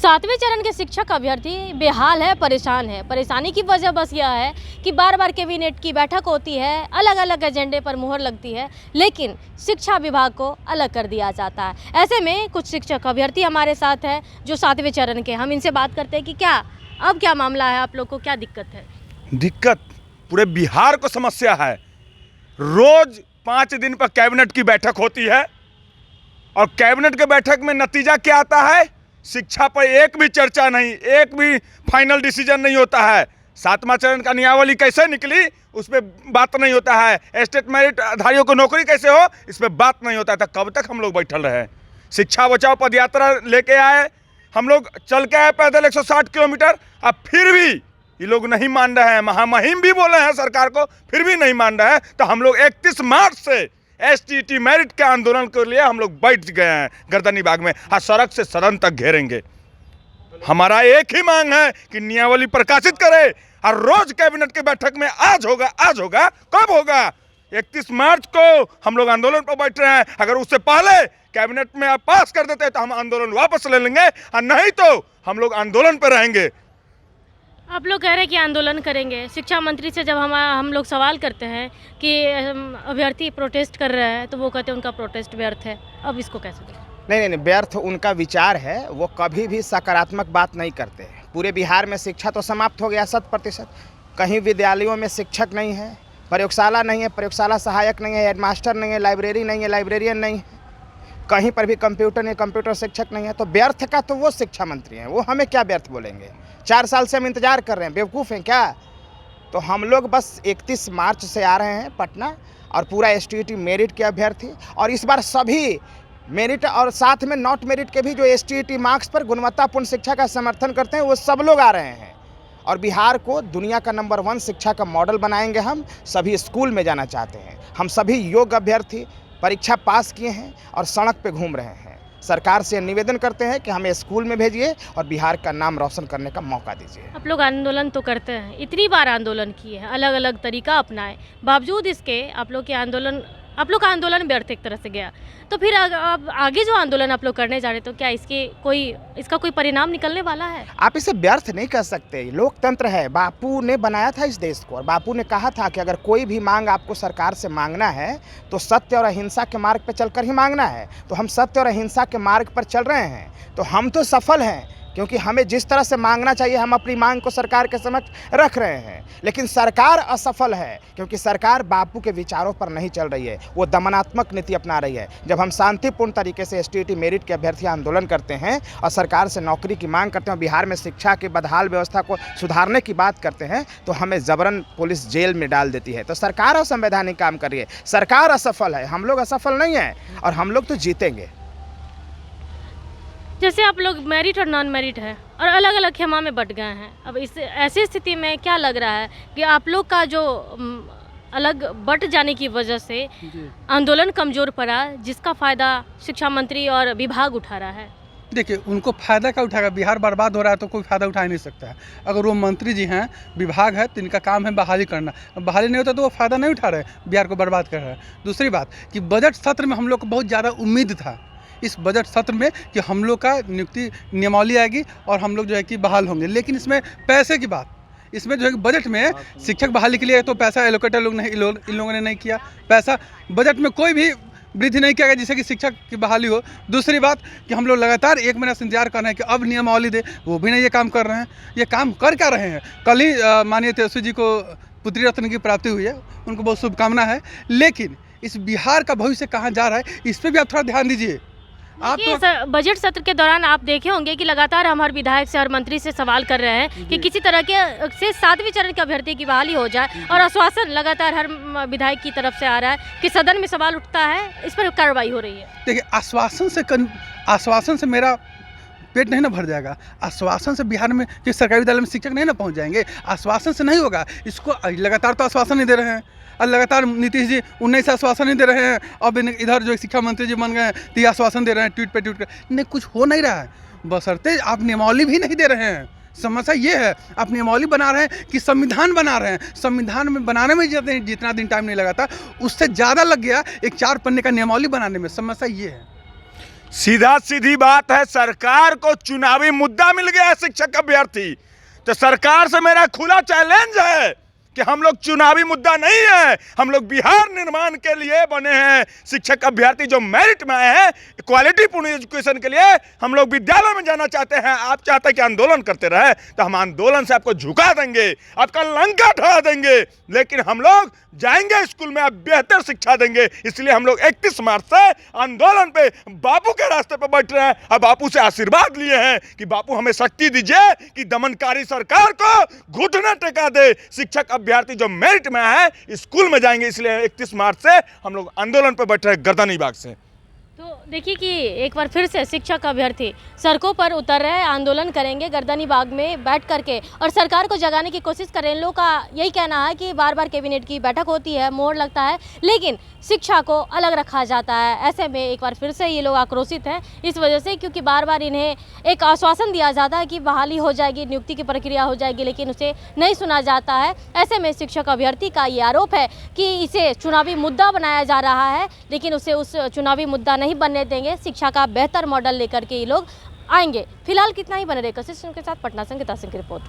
सातवें चरण के शिक्षक अभ्यर्थी बेहाल है, परेशान है। परेशानी की वजह बस यह है कि बार बार कैबिनेट की बैठक होती है, अलग अलग एजेंडे पर मुहर लगती है, लेकिन शिक्षा विभाग को अलग कर दिया जाता है। ऐसे में कुछ शिक्षक अभ्यर्थी हमारे साथ हैं जो सातवें चरण के। हम इनसे बात करते हैं कि अब क्या मामला है, आप लोग को क्या दिक्कत है? दिक्कत पूरे बिहार को समस्या है। रोज 5 दिन पर कैबिनेट की बैठक होती है और कैबिनेट के बैठक में नतीजा क्या आता है? शिक्षा पर एक भी चर्चा नहीं, एक भी फाइनल डिसीजन नहीं होता है। 7वां चरण का नियमावली कैसे निकली उस पर बात नहीं होता है। स्टेट मेरिट धारियों को नौकरी कैसे हो इस पर बात नहीं होता है। तो कब तक हम लोग बैठल रहे? शिक्षा बचाओ पदयात्रा लेके आए, हम लोग चल के आए पैदल 160 किलोमीटर, अब फिर भी ये लोग नहीं मान रहे हैं। महामहिम भी बोले हैं सरकार को, फिर भी नहीं मान रहे हैं। तो हम लोग 31 मार्च से STT मेरिट के आंदोलन के लिए हम लोग बैठ गए हैं गर्दनी बाग में। हाँ, सड़क से सदन तक घेरेंगे। हमारा एक ही मांग है कि नियमावली प्रकाशित करे और रोज कैबिनेट के बैठक में आज होगा कब होगा? 31 मार्च को हम लोग आंदोलन पर बैठ रहे हैं। अगर उससे पहले कैबिनेट में आप पास कर देते तो हम आंदोलन वापस ले लेंगे, और नहीं तो हम लोग आंदोलन पर रहेंगे। आप लोग कह रहे हैं कि आंदोलन करेंगे। शिक्षा मंत्री से जब हम लोग सवाल करते हैं कि अभ्यर्थी प्रोटेस्ट कर रहे हैं तो वो कहते हैं उनका प्रोटेस्ट व्यर्थ है। अब इसको कैसे देखें? नहीं, व्यर्थ उनका विचार है। वो कभी भी सकारात्मक बात नहीं करते। पूरे बिहार में शिक्षा तो समाप्त हो गया 100%। कहीं विद्यालयों में शिक्षक नहीं है, प्रयोगशाला नहीं है, प्रयोगशाला सहायक नहीं है, हेडमास्टर नहीं है, लाइब्रेरी नहीं है, लाइब्रेरियन नहीं है, कहीं पर भी कंप्यूटर नहीं, कंप्यूटर शिक्षक नहीं है। तो व्यर्थ का तो वो शिक्षा मंत्री हैं, वो हमें क्या व्यर्थ बोलेंगे? 4 साल से हम इंतजार कर रहे हैं, बेवकूफ़ हैं क्या? तो हम लोग बस 31 मार्च से आ रहे हैं पटना, और पूरा STT मेरिट के अभ्यर्थी, और इस बार सभी मेरिट और साथ में नॉट मेरिट के भी जो STT मार्क्स पर गुणवत्तापूर्ण शिक्षा का समर्थन करते हैं वो सब लोग आ रहे हैं। और बिहार को दुनिया का नंबर 1 शिक्षा का मॉडल बनाएंगे। हम सभी स्कूल में जाना चाहते हैं। हम सभी योग्य अभ्यर्थी परीक्षा पास किए हैं और सड़क पे घूम रहे हैं। सरकार से निवेदन करते हैं कि हमें स्कूल में भेजिए और बिहार का नाम रोशन करने का मौका दीजिए। आप लोग आंदोलन तो करते हैं, इतनी बार आंदोलन किए हैं, अलग अलग तरीका अपनाए, बावजूद इसके आप लोग का आंदोलन व्यर्थ एक तरह से गया। तो फिर अब आगे जो आंदोलन आप लोग करने जा रहे तो क्या इसका कोई परिणाम निकलने वाला है? आप इसे व्यर्थ नहीं कर सकते। लोकतंत्र है, बापू ने बनाया था इस देश को, और बापू ने कहा था कि अगर कोई भी मांग आपको सरकार से मांगना है तो सत्य और अहिंसा के मार्ग पर चलकर ही मांगना है। तो हम सत्य और अहिंसा के मार्ग पर चल रहे हैं, तो हम तो सफल हैं, क्योंकि हमें जिस तरह से मांगना चाहिए हम अपनी मांग को सरकार के समक्ष रख रहे हैं। लेकिन सरकार असफल है, क्योंकि सरकार बापू के विचारों पर नहीं चल रही है, वो दमनात्मक नीति अपना रही है। जब हम शांतिपूर्ण तरीके से STT मेरिट के अभ्यर्थी आंदोलन करते हैं और सरकार से नौकरी की मांग करते हैं, बिहार में शिक्षा की बदहाल व्यवस्था को सुधारने की बात करते हैं, तो हमें जबरन पुलिस जेल में डाल देती है। तो सरकार असंवैधानिक काम कर रही है, सरकार असफल है, हम लोग असफल नहीं हैं, और हम लोग तो जीतेंगे। जैसे आप लोग मेरिट और नॉन मेरिट है और अलग अलग खेमा में बट गए हैं, अब इस ऐसी स्थिति में क्या लग रहा है कि आप लोग का जो अलग बट जाने की वजह से आंदोलन कमज़ोर पड़ा, जिसका फ़ायदा शिक्षा मंत्री और विभाग उठा रहा है? देखिए, उनको फ़ायदा क्या उठाएगा? बिहार बर्बाद हो रहा है तो कोई फ़ायदा उठा नहीं सकता है। अगर वो मंत्री जी हैं, विभाग है, तो इनका काम है बहाली करना। बहाली नहीं होता तो वो फ़ायदा नहीं उठा रहे, बिहार को बर्बाद कर रहा है। दूसरी बात कि बजट सत्र में हम लोग को बहुत ज़्यादा उम्मीद था इस बजट सत्र में कि हम लोग का नियुक्ति नियमावली आएगी और हम लोग जो है कि बहाल होंगे। लेकिन इसमें पैसे की बात, इसमें जो है बजट में शिक्षक बहाली के लिए तो पैसा एलोकेट इन लोगों ने नहीं किया। पैसा बजट में कोई भी वृद्धि नहीं किया गया जिससे कि शिक्षक की बहाली हो। दूसरी बात कि हम लोग लगातार 1 महीना से इंतजार कर रहे हैं कि अब नियमावली दे, वो भी नहीं ये काम कर रहे हैं। ये काम कर क्या रहे हैं? कल ही माननीय तेजस्वी जी को पुत्री रत्न की प्राप्ति हुई है, उनको बहुत शुभकामना है। लेकिन इस बिहार का भविष्य कहाँ जा रहा है, इस पर भी आप थोड़ा ध्यान दीजिए। आप तो बजट सत्र के दौरान आप देखे होंगे कि लगातार हम हर विधायक से, हर मंत्री से सवाल कर रहे हैं कि किसी तरह के से 7वें चरण के अभ्यर्थी की बहाली हो जाए, और आश्वासन लगातार हर विधायक की तरफ से आ रहा है कि सदन में सवाल उठता है, इस पर कार्रवाई हो रही है। देखिए, आश्वासन से मेरा पेट नहीं ना भर जाएगा। आश्वासन से बिहार में कि सरकारी विद्यालय में शिक्षक नहीं ना पहुंच जाएंगे, आश्वासन से नहीं होगा। इसको लगातार तो आश्वासन नहीं दे रहे हैं, और लगातार नीतीश जी 19 आश्वासन नहीं दे रहे हैं। अब इधर जो शिक्षा मंत्री जी बन गए हैं तो ये आश्वासन दे रहे हैं ट्वीट कर। नहीं, कुछ हो नहीं रहा है, बशर्ते आप नियमावली भी नहीं दे रहे हैं। समस्या ये है, आप नियमावली बना रहे हैं कि संविधान बना रहे हैं। संविधान में बनाने में जितना दिन टाइम नहीं लगा था, उससे ज़्यादा लग गया एक 4 पन्ने का नियमावली बनाने में। समस्या ये है। सीधा सीधी बात है, सरकार को चुनावी मुद्दा मिल गया है शिक्षक अभ्यर्थी। तो सरकार से मेरा खुला चैलेंज है कि हम लोग चुनावी मुद्दा नहीं है, हम लोग बिहार निर्माण के लिए बने हैं। शिक्षक अभ्यर्थी जो मेरिट में आए हैं क्वालिटी पूर्ण एजुकेशन के लिए, हम लोग विद्यालय में जाना चाहते हैं। आप चाहते हैं कि आंदोलन करते रहे, तो हम आंदोलन से आपको झुका देंगे, आपका लंका ढा देंगे, लेकिन हम लोग जाएंगे स्कूल में, आप बेहतर शिक्षा देंगे। इसलिए हम लोग 31 मार्च से आंदोलन पे बापू के रास्ते पे बैठ रहे हैं और बापू से आशीर्वाद लिए हैं कि बापू हमें शक्ति दीजिए कि दमनकारी सरकार को घुटने टेका दे। शिक्षक अभ्यर्थी जो मेरिट में है स्कूल में जाएंगे, इसलिए 31 मार्च से हम लोग आंदोलन पर बैठ रहे हैं गर्दनी बाग से। तो देखिए कि एक बार फिर से शिक्षक अभ्यर्थी सड़कों पर उतर रहे हैं, आंदोलन करेंगे गर्दनी बाग में बैठ करके और सरकार को जगाने की कोशिश कर रहे हैं। इन लोगों का यही कहना है कि बार बार कैबिनेट की बैठक होती है, मोहर लगता है, लेकिन शिक्षा को अलग रखा जाता है। ऐसे में एक बार फिर से ये लोग आक्रोशित हैं इस वजह से, क्योंकि बार बार इन्हें एक आश्वासन दिया जाता है कि बहाली हो जाएगी, नियुक्ति की प्रक्रिया हो जाएगी, लेकिन उसे नहीं सुना जाता है। ऐसे में शिक्षक अभ्यर्थी का ये आरोप है कि इसे चुनावी मुद्दा बनाया जा रहा है, लेकिन उसे उस चुनावी मुद्दा नहीं बनने देंगे। शिक्षा का बेहतर मॉडल लेकर के ये लोग आएंगे। फिलहाल कितना ही बने रहे। कशिश के साथ पटना से अंकिता सिंह की रिपोर्ट।